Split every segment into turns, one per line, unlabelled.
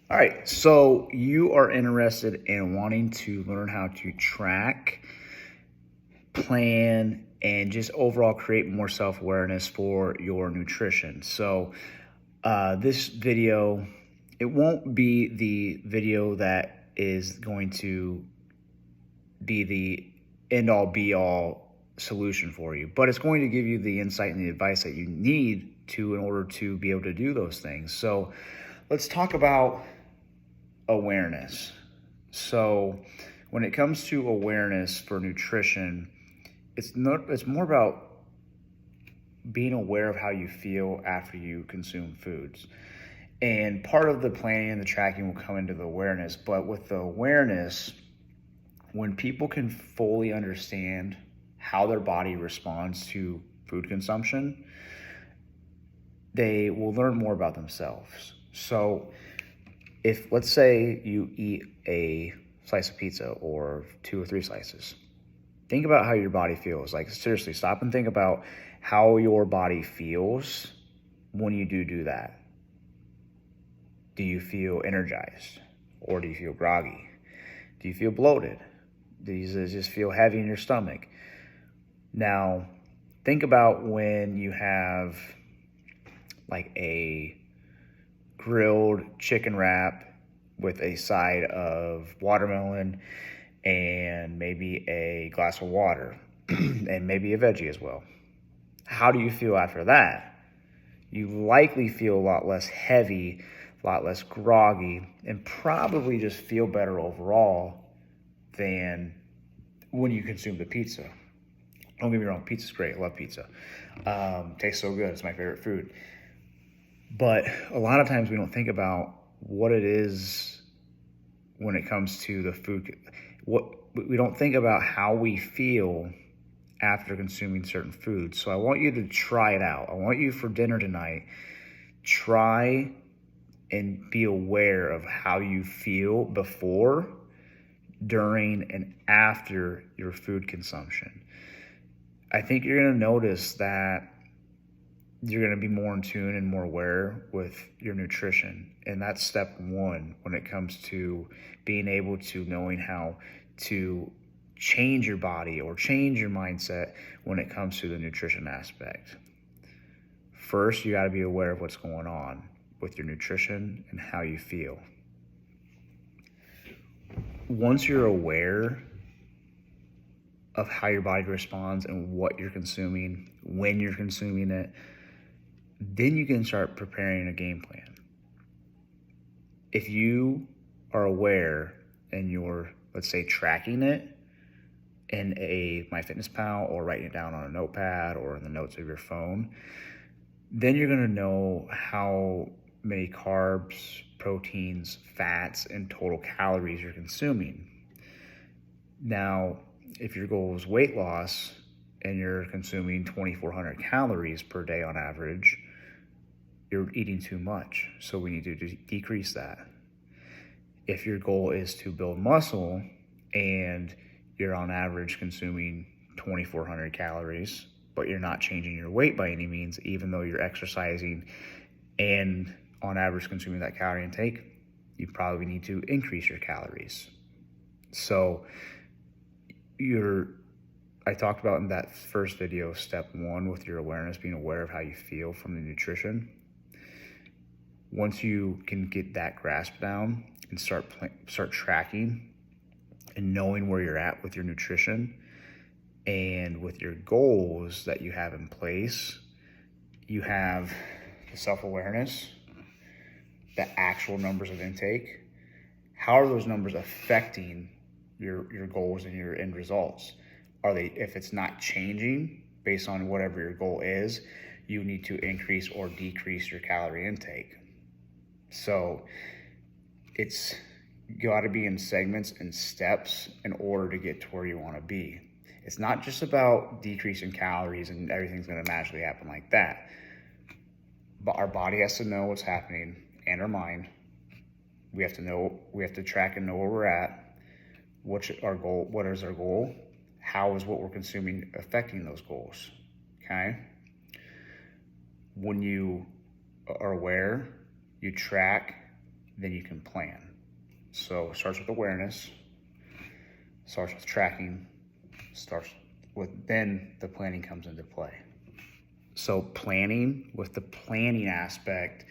All right, so you are interested in wanting to learn how to track, plan, and just overall create more self awareness for your nutrition. So, this video, it won't be the video that is going to be the end all be all solution for you, but it's going to give you the insight and the advice that you need to in order to be able to do those things. So, let's talk about awareness. So when it comes to awareness for nutrition, it's more about being aware of how you feel after you consume foods. And part of the planning and the tracking will come into the awareness, but with the awareness, when people can fully understand how their body responds to food consumption, they will learn more about themselves. So if, let's say, you eat a slice of pizza or 2 or 3 slices, think about how your body feels. Like, seriously, stop and think about how your body feels when you do that. Do you feel energized, or do you feel groggy? Do you feel bloated? Do you just feel heavy in your stomach? Now, think about when you have like a grilled chicken wrap with a side of watermelon and maybe a glass of water and maybe a veggie as well. How do you feel after that? You likely feel a lot less heavy, a lot less groggy, and probably just feel better overall than when you consume the pizza. Don't get me wrong, pizza's great. I love pizza. Tastes so good. It's my favorite food. But a lot of times we don't think about what it is when it comes to the food. We don't think about how we feel after consuming certain foods. So I want you to try it out. I want you, for dinner tonight, try and be aware of how you feel before, during, and after your food consumption. I think you're going to notice that you're going to be more in tune and more aware with your nutrition. And that's step one when it comes to being able to knowing how to change your body or change your mindset when it comes to the nutrition aspect. First, you got to be aware of what's going on with your nutrition and how you feel. Once you're aware of how your body responds and what you're consuming, when you're consuming it, then you can start preparing a game plan. If you are aware and you're, let's say, tracking it in a MyFitnessPal or writing it down on a notepad or in the notes of your phone, then you're going to know how many carbs, proteins, fats, and total calories you're consuming. Now, if your goal is weight loss and you're consuming 2,400 calories per day on average, you're eating too much. So we need to decrease that. If your goal is to build muscle and you're on average consuming 2,400 calories, but you're not changing your weight by any means, even though you're exercising and on average consuming that calorie intake, you probably need to increase your calories. So I talked about in that first video, step one, with your awareness, being aware of how you feel from the nutrition. Once you can get that grasp down and start tracking and knowing where you're at with your nutrition and with your goals that you have in place, you have the self-awareness, the actual numbers of intake. How are those numbers affecting your goals and your end results? If it's not changing based on whatever your goal is, you need to increase or decrease your calorie intake. So it's got to be in segments and steps in order to get to where you want to be. It's not just about decreasing calories and everything's going to magically happen like that. But our body has to know what's happening, and our mind. We have to track and know where we're at. What's our goal? What is our goal? How is what we're consuming affecting those goals? Okay? When you are aware, you track, then you can plan. So it starts with awareness, starts with tracking, starts with, then the planning comes into play. So planning, with the planning aspect,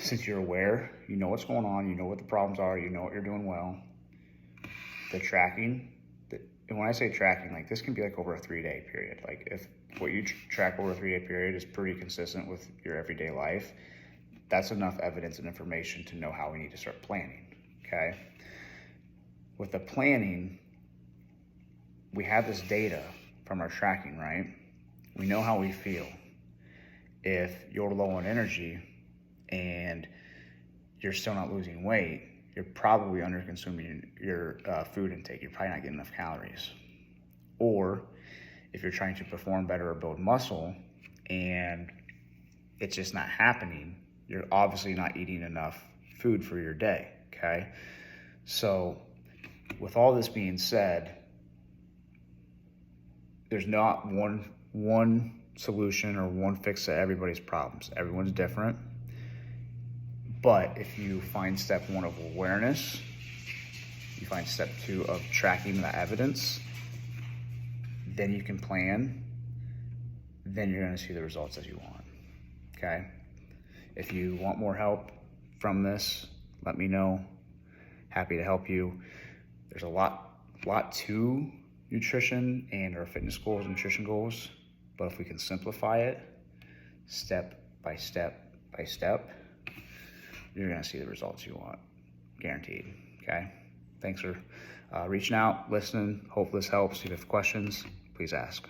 since you're aware, you know what's going on, you know what the problems are, you know what you're doing well. The tracking, and when I say tracking, like this can be like over a 3-day period. Like if what you track over a 3-day period is pretty consistent with your everyday life, that's enough evidence and information to know how we need to start planning, okay? With the planning, we have this data from our tracking, right? We know how we feel. If you're low on energy and you're still not losing weight, you're probably under consuming your food intake. You're probably not getting enough calories. Or if you're trying to perform better or build muscle and it's just not happening, you're obviously not eating enough food for your day, okay? So with all this being said, there's not one solution or one fix to everybody's problems. Everyone's different. But if you find step 1 of awareness, you find step 2 of tracking the evidence, then you can plan, then you're gonna see the results as you want, okay? If you want more help from this, let me know. Happy to help you. There's a lot to nutrition and our fitness goals, nutrition goals, but if we can simplify it step by step by step, you're gonna see the results you want, guaranteed, okay? Thanks for reaching out, listening. Hope this helps. If you have questions, please ask.